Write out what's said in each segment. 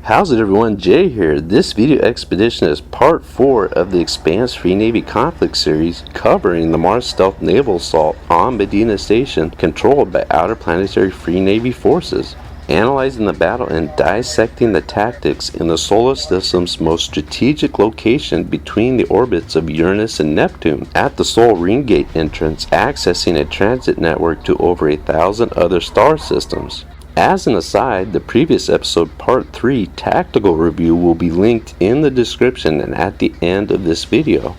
How's it everyone, Jay here. This video expedition is part 4 of the Expanse Free Navy conflict series covering the Mars stealth naval assault on Medina Station controlled by Outer Planetary Free Navy forces, analyzing the battle and dissecting the tactics in the solar system's most strategic location between the orbits of Uranus and Neptune at the Sol Ring Gate entrance, accessing a transit network to over 1,000 other star systems. As an aside, the previous episode part 3 tactical review will be linked in the description and at the end of this video.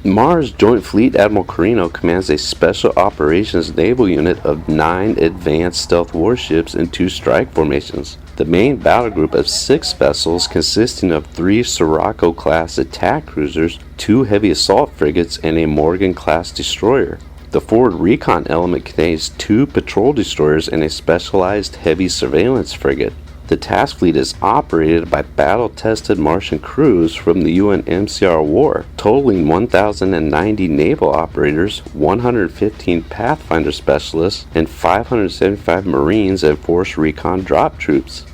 Mars Joint Fleet Admiral Kirino commands a special operations naval unit of 9 advanced stealth warships and 2 strike formations. The main battle group of 6 vessels consisting of 3 Scirocco class attack cruisers, 2 heavy assault frigates, and a Morrigan class destroyer. The forward recon element contains 2 patrol destroyers and a specialized heavy surveillance frigate. The task fleet is operated by battle-tested Martian crews from the UN MCR war, totaling 1,090 naval operators, 115 Pathfinder specialists, and 575 Marines and Force Recon drop troops.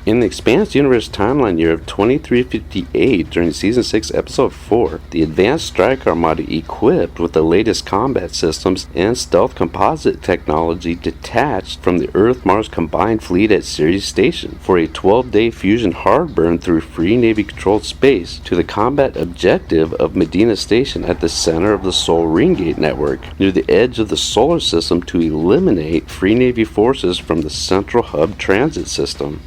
In the Expanse Universe timeline year of 2358 during Season 6 Episode 4, the Advanced Strike Armada equipped with the latest combat systems and stealth composite technology detached from the Earth-Mars Combined Fleet at Ceres Station for a 12-day fusion hard burn through Free Navy-controlled space to the combat objective of Medina Station at the center of the Sol Ring Gate network, near the edge of the solar system to eliminate Free Navy forces from the Central Hub Transit System.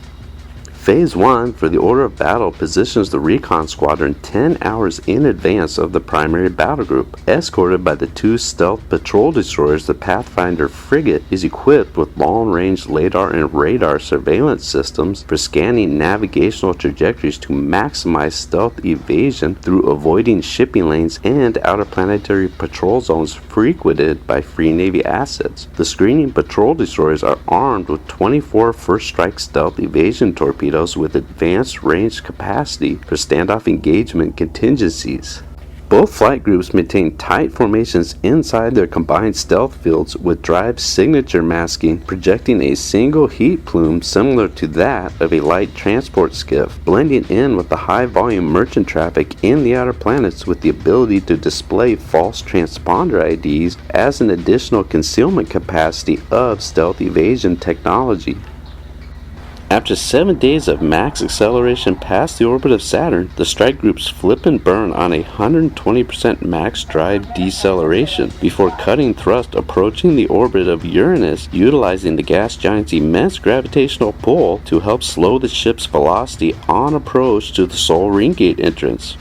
Phase 1 for the order of battle positions the recon squadron 10 hours in advance of the primary battle group. Escorted by the 2 stealth patrol destroyers, the Pathfinder frigate is equipped with long-range LiDAR and radar surveillance systems for scanning navigational trajectories to maximize stealth evasion through avoiding shipping lanes and outer planetary patrol zones frequented by Free Navy assets. The screening patrol destroyers are armed with 24 first strike stealth evasion torpedoes with advanced range capacity for standoff engagement contingencies. Both flight groups maintain tight formations inside their combined stealth fields with drive signature masking projecting a single heat plume similar to that of a light transport skiff, blending in with the high volume merchant traffic in the outer planets with the ability to display false transponder IDs as an additional concealment capacity of stealth evasion technology. After 7 days of max acceleration past the orbit of Saturn, the strike groups flip and burn on a 120% max drive deceleration before cutting thrust approaching the orbit of Uranus, utilizing the gas giant's immense gravitational pull to help slow the ship's velocity on approach to the Sol Ring Gate entrance.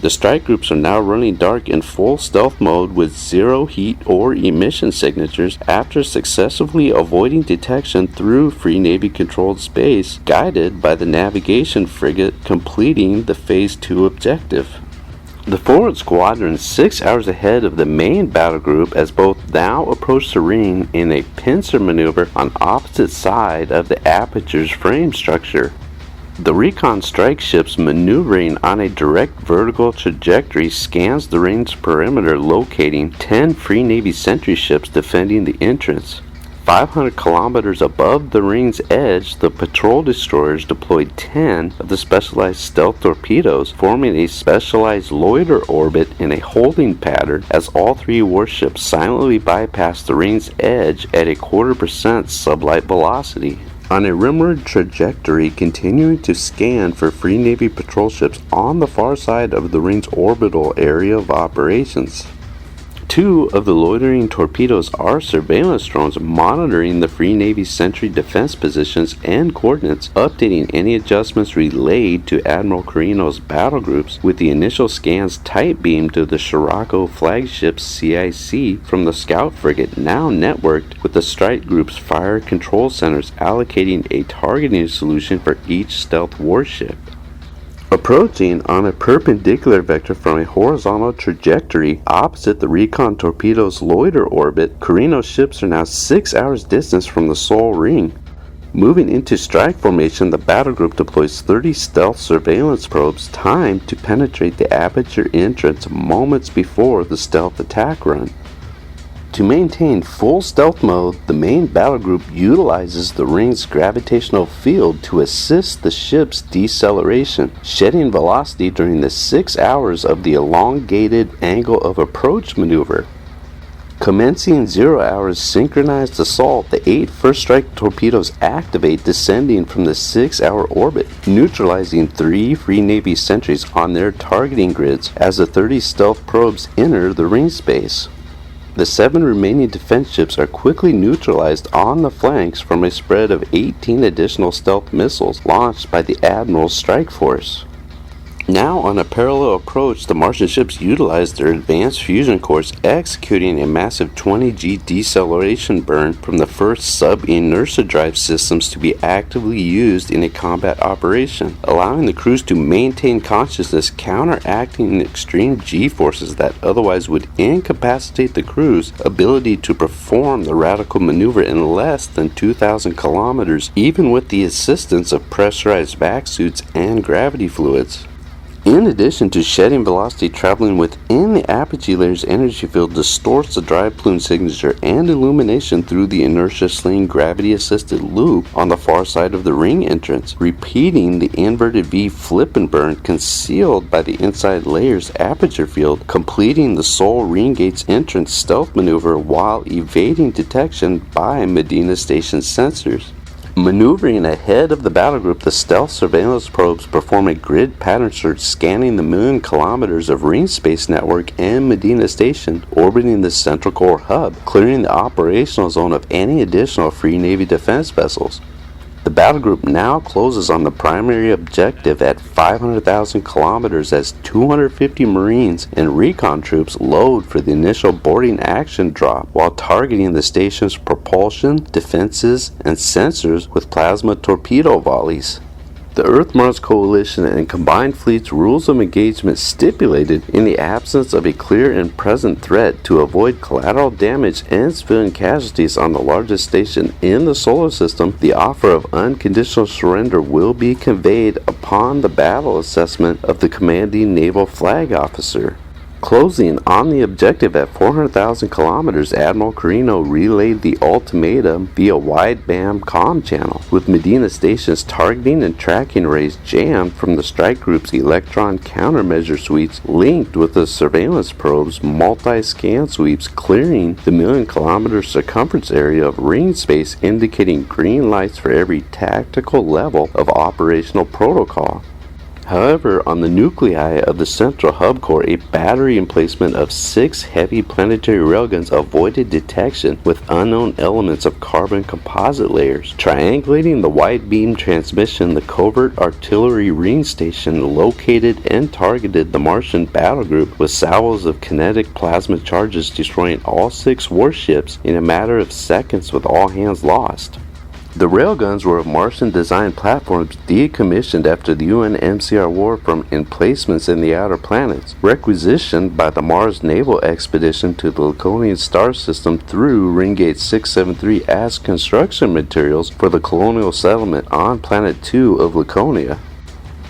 The strike groups are now running dark in full stealth mode with 0 heat or emission signatures after successfully avoiding detection through Free Navy controlled space, guided by the navigation frigate completing the Phase 2 objective. The forward squadron is 6 hours ahead of the main battle group as both now approach the ring in a pincer maneuver on opposite side of the aperture's frame structure. The recon strike ships maneuvering on a direct vertical trajectory scans the ring's perimeter, locating 10 Free Navy sentry ships defending the entrance. 500 kilometers above the ring's edge, the patrol destroyers deployed 10 of the specialized stealth torpedoes, forming a specialized loiter orbit in a holding pattern as all 3 warships silently bypass the ring's edge at a 0.25% sublight velocity. On a rimward trajectory, continuing to scan for Free Navy patrol ships on the far side of the ring's orbital area of operations. 2 of the loitering torpedoes are surveillance drones monitoring the Free Navy sentry defense positions and coordinates, updating any adjustments relayed to Admiral Kirino's battle groups, with the initial scans tight beamed to the Scirocco flagship CIC from the scout frigate, now networked with the strike group's fire control centers, allocating a targeting solution for each stealth warship. Approaching on a perpendicular vector from a horizontal trajectory opposite the recon torpedo's loiter orbit, Kirino's ships are now 6 hours distance from the Sol Ring. Moving into strike formation, the battle group deploys 30 stealth surveillance probes timed to penetrate the aperture entrance moments before the stealth attack run. To maintain full stealth mode, the main battle group utilizes the ring's gravitational field to assist the ship's deceleration, shedding velocity during the 6 hours of the elongated angle of approach maneuver. Commencing 0 hours synchronized assault, the 8 first strike torpedoes activate, descending from the 6-hour orbit, neutralizing 3 Free Navy sentries on their targeting grids as the 30 stealth probes enter the ring space. The 7 remaining defense ships are quickly neutralized on the flanks from a spread of 18 additional stealth missiles launched by the Admiral's strike force. Now, on a parallel approach, the Martian ships utilize their advanced fusion cores, executing a massive 20G deceleration burn from the first sub-inertia drive systems to be actively used in a combat operation, allowing the crews to maintain consciousness, counteracting extreme G-forces that otherwise would incapacitate the crew's ability to perform the radical maneuver in less than 2,000 kilometers, even with the assistance of pressurized vac suits and gravity fluids. In addition to shedding velocity, traveling within the apogee layer's energy field distorts the drive plume signature and illumination through the inertia sling gravity-assisted loop on the far side of the ring entrance, repeating the inverted V flip and burn concealed by the inside layer's aperture field, completing the sole ring gate's entrance stealth maneuver while evading detection by Medina Station sensors. Maneuvering ahead of the battle group, the stealth surveillance probes perform a grid pattern search, scanning the million kilometers of ring space network and Medina Station, orbiting the central core hub, clearing the operational zone of any additional Free Navy defense vessels. The battle group now closes on the primary objective at 500,000 kilometers as 250 Marines and recon troops load for the initial boarding action drop while targeting the station's propulsion, defenses, and sensors with plasma torpedo volleys. The Earth-Mars Coalition and Combined Fleet's rules of engagement stipulated, in the absence of a clear and present threat, to avoid collateral damage and civilian casualties on the largest station in the solar system, the offer of unconditional surrender will be conveyed upon the battle assessment of the commanding naval flag officer. Closing on the objective at 400,000 kilometers, Admiral Kirino relayed the ultimatum via wideband comm channel, with Medina Station's targeting and tracking arrays jammed from the strike group's electron countermeasure suites linked with the surveillance probe's multi-scan sweeps, clearing the million-kilometer circumference area of ring space, indicating green lights for every tactical level of operational protocol. However, on the nuclei of the central hub core, a battery emplacement of 6 heavy planetary railguns avoided detection with unknown elements of carbon composite layers. Triangulating the wide beam transmission, the covert artillery ring station located and targeted the Martian battle group with salvos of kinetic plasma charges, destroying all 6 warships in a matter of seconds with all hands lost. The railguns were of Martian-designed platforms decommissioned after the UN MCR war from emplacements in the outer planets, requisitioned by the Mars naval expedition to the Laconian star system through Ringgate 673 as construction materials for the colonial settlement on Planet 2 of Laconia.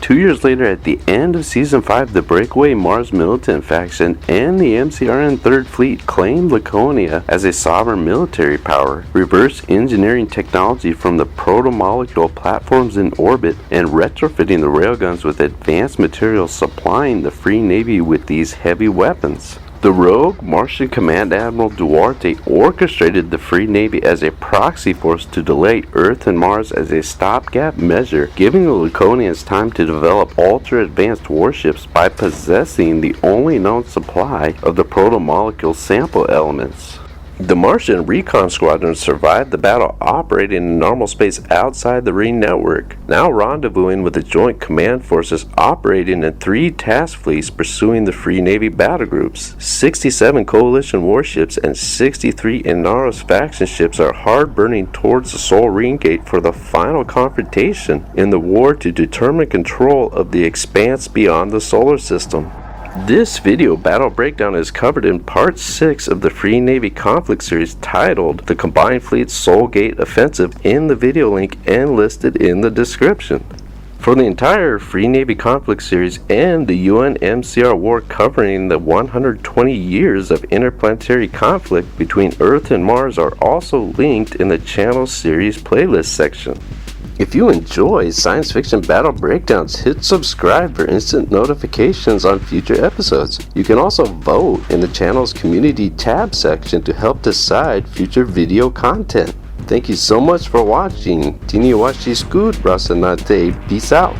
2 years later, at the end of Season 5, the breakaway Mars militant faction and the MCRN 3rd Fleet claimed Laconia as a sovereign military power, reverse engineering technology from the proto-molecule platforms in orbit, and retrofitting the railguns with advanced materials, supplying the Free Navy with these heavy weapons. The rogue Martian Command Admiral Duarte orchestrated the Free Navy as a proxy force to delay Earth and Mars as a stopgap measure, giving the Laconians time to develop ultra-advanced warships by possessing the only known supply of the proto-molecule sample elements. The Martian recon squadron survived the battle, operating in normal space outside the ring network, now rendezvousing with the joint command forces operating in 3 task fleets pursuing the Free Navy battle groups. 67 coalition warships and 63 Inaros faction ships are hard-burning towards the Sol Ring Gate for the final confrontation in the war to determine control of the expanse beyond the solar system. This video battle breakdown is covered in Part 6 of the Free Navy conflict series titled The Combined Fleet Sol Gate Offensive in the video link and listed in the description. For the entire Free Navy Conflict series and the UN MCR war covering the 120 years of interplanetary conflict between Earth and Mars are also linked in the channel series playlist section. If you enjoy science fiction battle breakdowns, hit subscribe for instant notifications on future episodes. You can also vote in the channel's community tab section to help decide future video content. Thank you so much for watching. Tiniwashi Scoot Rocinante. Peace out.